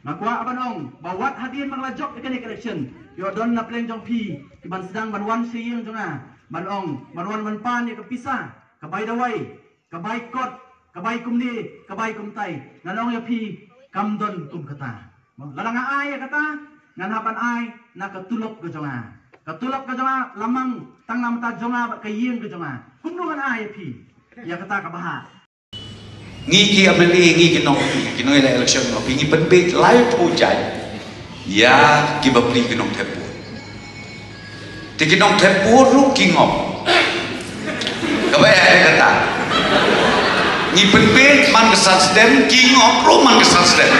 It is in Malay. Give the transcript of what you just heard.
Ngakwa abanong bawat hadian manglajok ikan election. Yo don na pleng jong pi iban sedang banwan siyeng jonga. Banong banwan manpan ya kepisah. Kabay dawai, kabay kot, kabay kumni, kabay kumtai. Nalong ya pi kamdon kum kata. Lalang ai kata nganapan ai na ketulok ke jonga. Ketulok ke jonga lamang tang nam ta jonga kayeng ke jonga. Kumnungan ai pi. Ya kata kabaha. Nghi ameli nghi kinong ila election no pingi penbit lai pujai ya kibapli kinong tepu ti kinong tepu ru kingop kabaya kata ngi penbit man kesan sedem kingop ru man kesan sedem